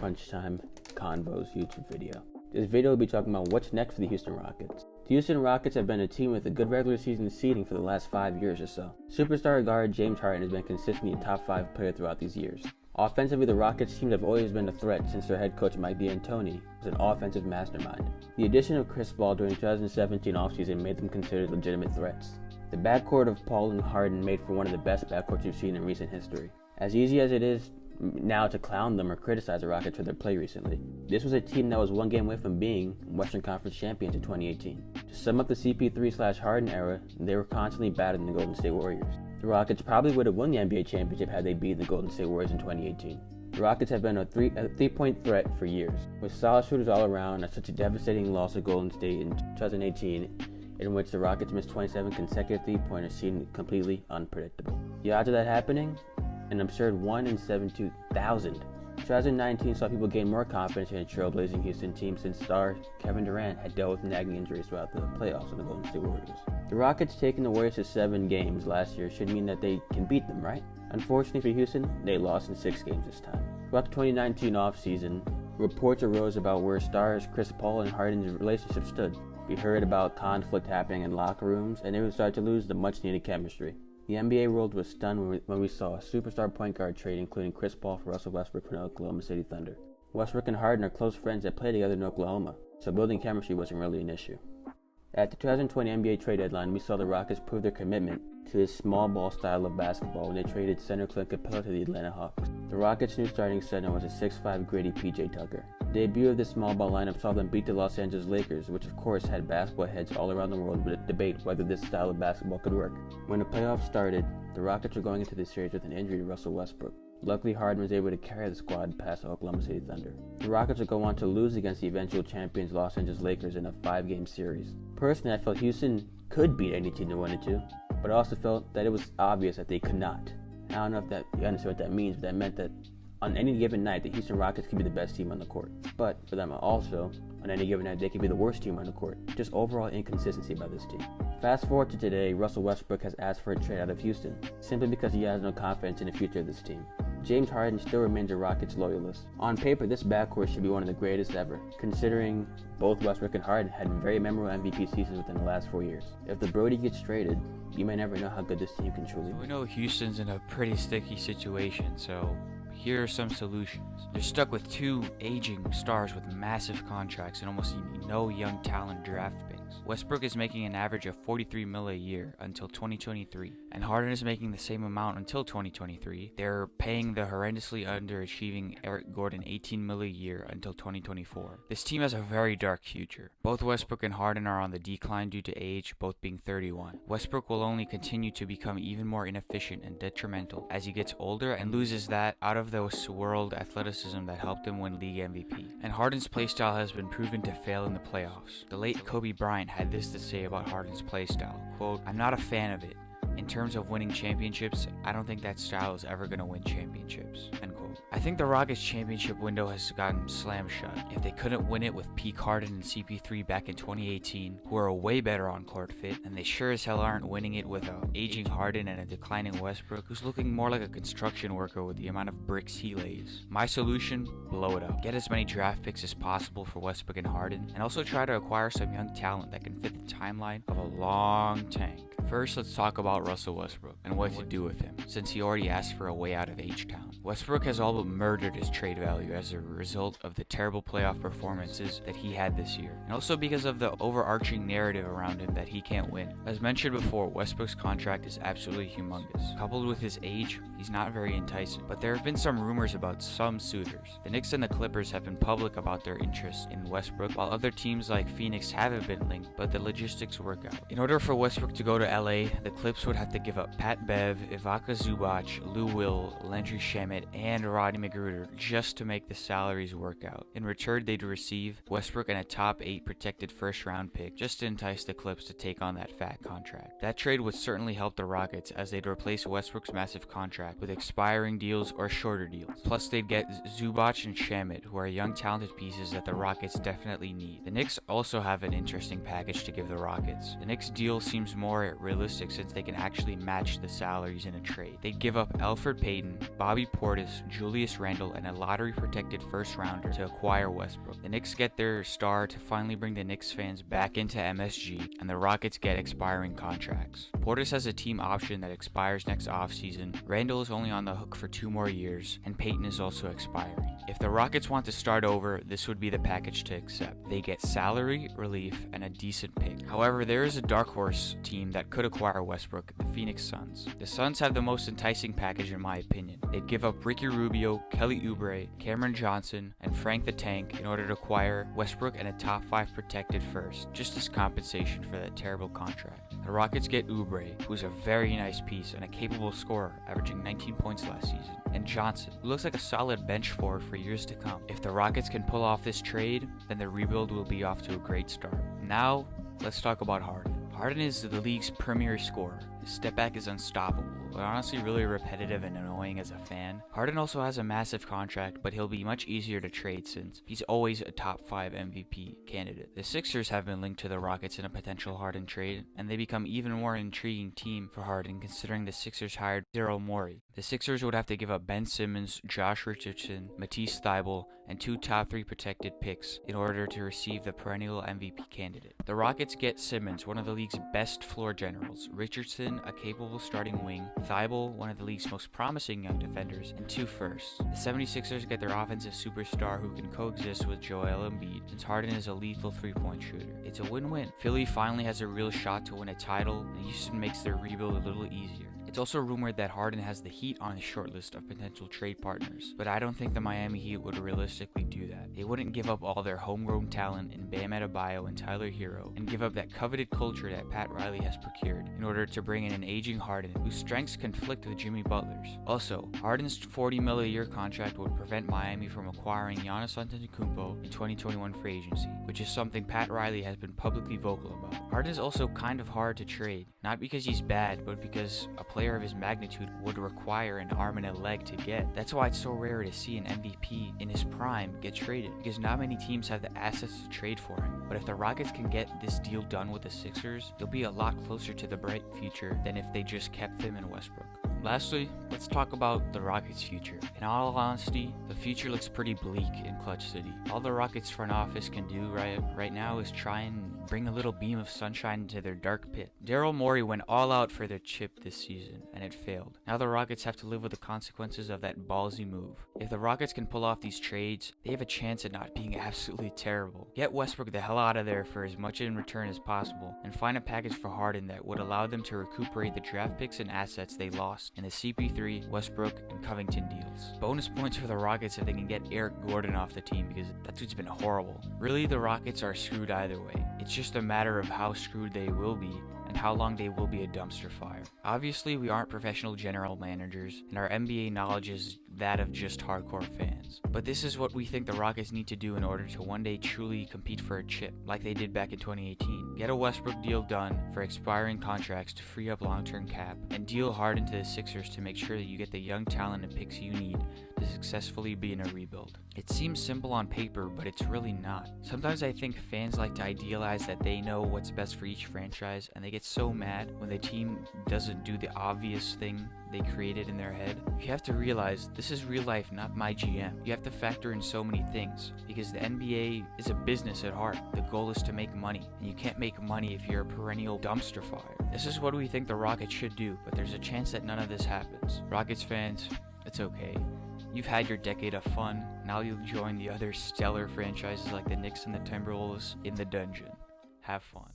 Crunch Time Convos YouTube video. This video will be talking about what's next for the Houston Rockets. The Houston Rockets have been a team with a good regular season seeding for the last 5 years or so. Superstar guard James Harden has been consistently a top 5 player throughout these years. Offensively, the Rockets seem to have always been a threat since their head coach Mike D'Antoni was an offensive mastermind. The addition of Chris Paul during the 2017 offseason made them considered legitimate threats. The backcourt of Paul and Harden made for one of the best backcourts we've seen in recent history. As easy as it is now to clown them or criticize the Rockets for their play recently, this was a team that was one game away from being Western Conference champions in 2018. To sum up the CP3/Harden era, they were constantly battling the Golden State Warriors. The Rockets probably would have won the NBA championship had they beaten the Golden State Warriors in 2018. The Rockets have been a three-point threat for years, with solid shooters all around and such a devastating loss to Golden State in 2018, in which the Rockets missed 27 consecutive three-pointers, seemed completely unpredictable. The odds of that happening? An absurd 1 in 72,000. 2019 saw people gain more confidence in a trailblazing Houston team since star Kevin Durant had dealt with nagging injuries throughout the playoffs of the Golden State Warriors. The Rockets taking the Warriors to 7 games last year should mean that they can beat them, right? Unfortunately for Houston, they lost in 6 games this time. Throughout the 2019 offseason, reports arose about where stars Chris Paul and Harden's relationship stood. We heard about conflict happening in locker rooms, and they would start to lose the much-needed chemistry. The NBA world was stunned when we saw a superstar point guard trade, including Chris Paul for Russell Westbrook from the Oklahoma City Thunder. Westbrook and Harden are close friends that play together in Oklahoma, so building chemistry wasn't really an issue. At the 2020 NBA trade deadline, we saw the Rockets prove their commitment to this small ball style of basketball when they traded center Clint Capella to the Atlanta Hawks. The Rockets' new starting center was a 6'5" gritty PJ Tucker. The debut of this small ball lineup saw them beat the Los Angeles Lakers, which of course had basketball heads all around the world would debate whether this style of basketball could work. When the playoffs started, the Rockets were going into the series with an injury to Russell Westbrook. Luckily, Harden was able to carry the squad past the Oklahoma City Thunder. The Rockets would go on to lose against the eventual champions Los Angeles Lakers in a 5-game series. Personally, I felt Houston could beat any team they wanted to, but I also felt that it was obvious that they could not. I don't know if you understand what that means, but that meant that on any given night, the Houston Rockets could be the best team on the court. But for them also, on any given night, they could be the worst team on the court. Just overall inconsistency by this team. Fast forward to today, Russell Westbrook has asked for a trade out of Houston, simply because he has no confidence in the future of this team. James Harden still remains a Rockets loyalist. On paper, this backcourt should be one of the greatest ever, considering both Westbrook and Harden had very memorable MVP seasons within the last 4 years. If the Brody gets traded, you may never know how good this team can truly be. We know Houston's in a pretty sticky situation, so here are some solutions. They're stuck with 2 aging stars with massive contracts and almost no young talent draft picks. Westbrook is making an average of $43 million a year until 2023, and Harden is making the same amount until 2023. They're paying the horrendously underachieving Eric Gordon $18 million a year until 2024. This team has a very dark future. Both Westbrook and Harden are on the decline due to age, both being 31. Westbrook will only continue to become even more inefficient and detrimental as he gets older and loses that out of the world athleticism that helped him win league MVP. And Harden's playstyle has been proven to fail in the playoffs. The late Kobe Bryant had this to say about Harden's playstyle, quote, "I'm not a fan of it. In terms of winning championships, I don't think that style is ever going to win championships," end quote. I think the Rockets championship window has gotten slammed shut. If they couldn't win it with peak Harden and CP3 back in 2018, who are a way better on-court fit, and they sure as hell aren't winning it with a aging Harden and a declining Westbrook, who's looking more like a construction worker with the amount of bricks he lays. My solution? Blow it up. Get as many draft picks as possible for Westbrook and Harden, and also try to acquire some young talent that can fit the timeline of a long tank. First, let's talk about Russell Westbrook and what to do with him, since he already asked for a way out of H-Town. Westbrook has all but murdered his trade value as a result of the terrible playoff performances that he had this year, and also because of the overarching narrative around him that he can't win. As mentioned before, Westbrook's contract is absolutely humongous. Coupled with his age, he's not very enticing, but there have been some rumors about some suitors. The Knicks and the Clippers have been public about their interest in Westbrook, while other teams like Phoenix haven't been linked, but the logistics work out. In order for Westbrook to go to LA, the Clips would have to give up Pat Bev, Ivica Zubac, Lou Will, Landry Shamet, and Rodney McGruder just to make the salaries work out. In return, they'd receive Westbrook and a top 8 protected first-round pick just to entice the Clips to take on that fat contract. That trade would certainly help the Rockets, as they'd replace Westbrook's massive contract with expiring deals or shorter deals. Plus, they'd get Zubac and Shamet, who are young talented pieces that the Rockets definitely need. The Knicks also have an interesting package to give the Rockets. The Knicks deal seems more realistic since they can actually match the salaries in a trade. They'd give up Elfrid Payton, Bobby Portis, Julius Randle, and a lottery-protected first-rounder to acquire Westbrook. The Knicks get their star to finally bring the Knicks fans back into MSG, and the Rockets get expiring contracts. Portis has a team option that expires next offseason. Randle is only on the hook for 2 more years, and Payton is also expiring. If the Rockets want to start over, this would be the package to accept. They get salary, relief, and a decent pick. However, there is a dark horse team that could acquire Westbrook, the Phoenix Suns. The Suns have the most enticing package in my opinion. They'd give up Ricky Rubio, Kelly Oubre, Cameron Johnson, and Frank the Tank in order to acquire Westbrook and a top 5 protected first, just as compensation for that terrible contract. The Rockets get Oubre, who's a very nice piece and a capable scorer, averaging 19 points last season, and Johnson, who looks like a solid bench forward for years to come. If the Rockets can pull off this trade, then the rebuild will be off to a great start. Now, let's talk about Harden. Harden is the league's premier scorer. His step back is unstoppable, but honestly really repetitive and annoying as a fan. Harden also has a massive contract, but he'll be much easier to trade since he's always a top 5 MVP candidate. The Sixers have been linked to the Rockets in a potential Harden trade, and they become even more intriguing team for Harden considering the Sixers hired Daryl Morey. The Sixers would have to give up Ben Simmons, Josh Richardson, Matisse Thybulle, and 2 top 3 protected picks in order to receive the perennial MVP candidate. The Rockets get Simmons, one of the league's best floor generals, Richardson, a capable starting wing, Thybulle, one of the league's most promising young defenders, and 2 firsts. The 76ers get their offensive superstar who can coexist with Joel Embiid since Harden is a lethal 3-point shooter. It's a win-win. Philly finally has a real shot to win a title, and Houston makes their rebuild a little easier. It's also rumored that Harden has the Heat on his short list of potential trade partners, but I don't think the Miami Heat would realistically do that. They wouldn't give up all their homegrown talent in Bam Adebayo and Tyler Hero, and give up that coveted culture that Pat Riley has procured in order to bring in an aging Harden whose strengths conflict with Jimmy Butler's. Also, Harden's $40 million a year contract would prevent Miami from acquiring Giannis Antetokounmpo in 2021 free agency, which is something Pat Riley has been publicly vocal about. Harden is also kind of hard to trade, not because he's bad, but because a player of his magnitude would require an arm and a leg to get. That's why it's so rare to see an MVP in his prime get traded, because not many teams have the assets to trade for him. But if the Rockets can get this deal done with the Sixers, they'll be a lot closer to the bright future than if they just kept him in Westbrook. Lastly, let's talk about the Rockets' future. In all honesty, the future looks pretty bleak in Clutch City. All the Rockets front office can do right now is try and bring a little beam of sunshine into their dark pit. Daryl Morey went all out for their chip this season, and it failed. Now the Rockets have to live with the consequences of that ballsy move. If the Rockets can pull off these trades, they have a chance at not being absolutely terrible. Get Westbrook the hell out of there for as much in return as possible, and find a package for Harden that would allow them to recuperate the draft picks and assets they lost in the CP3, Westbrook, and Covington deals. Bonus points for the Rockets if they can get Eric Gordon off the team, because that dude's been horrible. Really, the Rockets are screwed either way. It's just a matter of how screwed they will be and how long they will be a dumpster fire. Obviously, we aren't professional general managers, and our NBA knowledge is that of just hardcore fans. But this is what we think the Rockets need to do in order to one day truly compete for a chip, like they did back in 2018. Get a Westbrook deal done for expiring contracts to free up long-term cap, and deal Harden to the Sixers to make sure that you get the young talent and picks you need to successfully be in a rebuild. It seems simple on paper, but it's really not. Sometimes I think fans like to idealize that they know what's best for each franchise, and they get so mad when the team doesn't do the obvious thing they created in their head. You have to realize this is real life, not my GM. You have to factor in so many things, because the NBA is a business at heart. The goal is to make money, and you can't make money if you're a perennial dumpster fire. This is what we think the Rockets should do, but there's a chance that none of this happens. Rockets fans, it's okay. You've had your decade of fun. Now you'll join the other stellar franchises like the Knicks and the Timberwolves in the dungeon. Have fun.